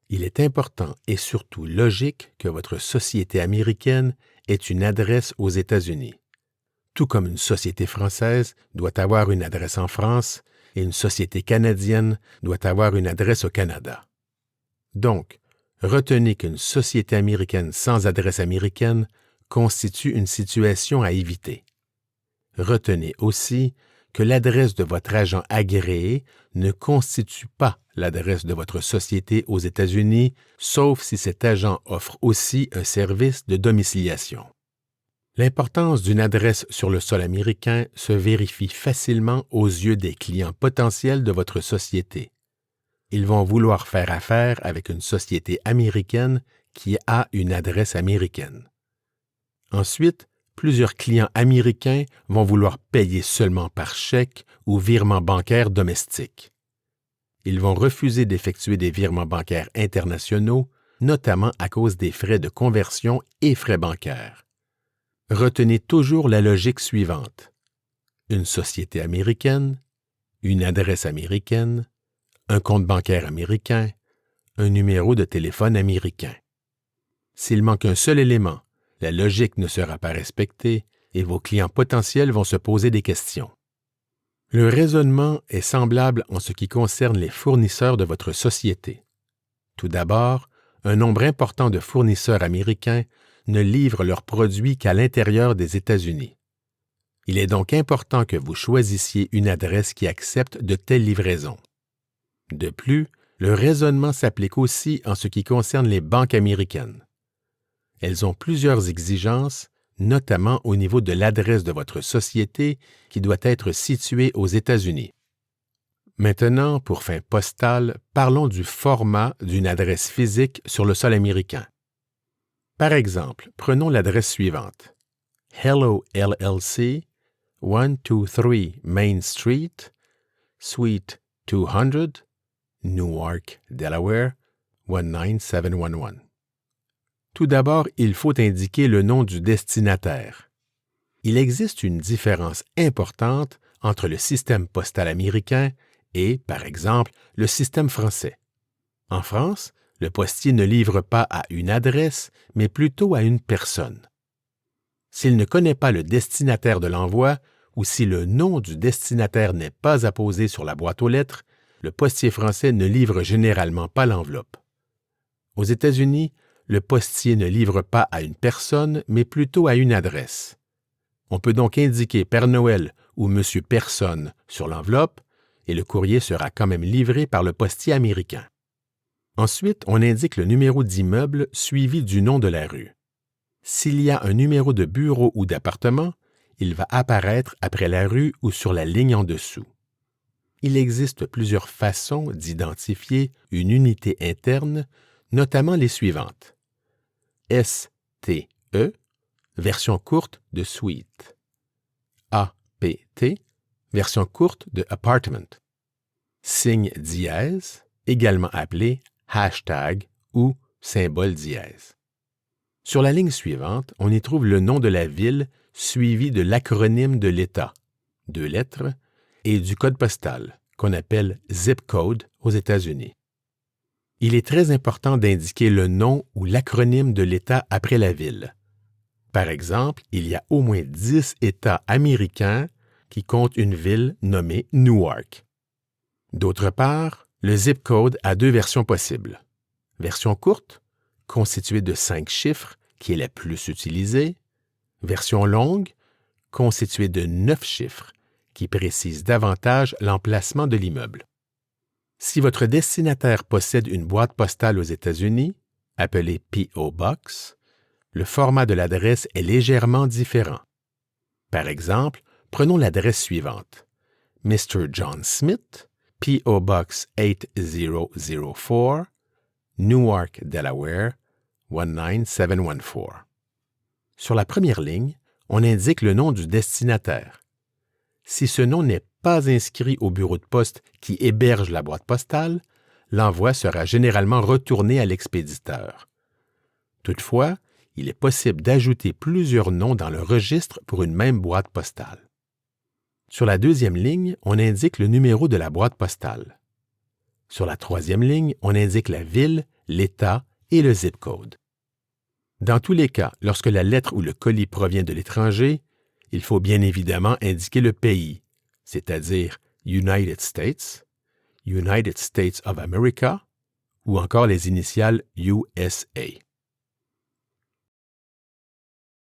Il est important et surtout logique que votre société américaine ait une adresse aux États-Unis. Tout comme une société française doit avoir une adresse en France et une société canadienne doit avoir une adresse au Canada. Donc, retenez qu'une société américaine sans adresse américaine constitue une situation à éviter. Retenez aussi que l'adresse de votre agent agréé ne constitue pas l'adresse de votre société aux États-Unis, sauf si cet agent offre aussi un service de domiciliation. L'importance d'une adresse sur le sol américain se vérifie facilement aux yeux des clients potentiels de votre société. Ils vont vouloir faire affaire avec une société américaine qui a une adresse américaine. Ensuite, plusieurs clients américains vont vouloir payer seulement par chèque ou virement bancaire domestique. Ils vont refuser d'effectuer des virements bancaires internationaux, notamment à cause des frais de conversion et frais bancaires. Retenez toujours la logique suivante. Une société américaine, une adresse américaine, un compte bancaire américain, un numéro de téléphone américain. S'il manque un seul élément, la logique ne sera pas respectée et vos clients potentiels vont se poser des questions. Le raisonnement est semblable en ce qui concerne les fournisseurs de votre société. Tout d'abord, un nombre important de fournisseurs américains ne livrent leurs produits qu'à l'intérieur des États-Unis. Il est donc important que vous choisissiez une adresse qui accepte de telles livraisons. De plus, le raisonnement s'applique aussi en ce qui concerne les banques américaines. Elles ont plusieurs exigences, notamment au niveau de l'adresse de votre société qui doit être située aux États-Unis. Maintenant, pour fin postale, parlons du format d'une adresse physique sur le sol américain. Par exemple, prenons l'adresse suivante. Hello LLC, 123 Main Street, Suite 200, Newark, Delaware, 19711. Tout d'abord, il faut indiquer le nom du destinataire. Il existe une différence importante entre le système postal américain et, par exemple, le système français. En France, le postier ne livre pas à une adresse, mais plutôt à une personne. S'il ne connaît pas le destinataire de l'envoi ou si le nom du destinataire n'est pas apposé sur la boîte aux lettres, le postier français ne livre généralement pas l'enveloppe. Aux États-Unis, le postier ne livre pas à une personne, mais plutôt à une adresse. On peut donc indiquer Père Noël ou Monsieur Personne sur l'enveloppe, et le courrier sera quand même livré par le postier américain. Ensuite, on indique le numéro d'immeuble suivi du nom de la rue. S'il y a un numéro de bureau ou d'appartement, il va apparaître après la rue ou sur la ligne en dessous. Il existe plusieurs façons d'identifier une unité interne, notamment les suivantes. STE, version courte de suite. APT, version courte de apartment. Signe dièse, également appelé hashtag ou symbole dièse. Sur la ligne suivante, on y trouve le nom de la ville suivi de l'acronyme de l'État, 2 lettres, et du code postal, qu'on appelle zip code aux États-Unis. Il est très important d'indiquer le nom ou l'acronyme de l'État après la ville. Par exemple, il y a au moins 10 États américains qui comptent une ville nommée Newark. D'autre part, le zip code a 2 versions possibles. Version courte, constituée de 5 chiffres, qui est la plus utilisée. Version longue, constituée de 9 chiffres, qui précise davantage l'emplacement de l'immeuble. Si votre destinataire possède une boîte postale aux États-Unis, appelée P.O. Box, le format de l'adresse est légèrement différent. Par exemple, prenons l'adresse suivante. Mr. John Smith, P.O. Box 8004, Newark, Delaware, 19714. Sur la première ligne, on indique le nom du destinataire. Si ce nom n'est pas inscrit au bureau de poste qui héberge la boîte postale, l'envoi sera généralement retourné à l'expéditeur. Toutefois, il est possible d'ajouter plusieurs noms dans le registre pour une même boîte postale. Sur la deuxième ligne, on indique le numéro de la boîte postale. Sur la troisième ligne, on indique la ville, l'État et le zip code. Dans tous les cas, lorsque la lettre ou le colis provient de l'étranger, il faut bien évidemment indiquer le pays, c'est-à-dire United States, United States of America ou encore les initiales USA.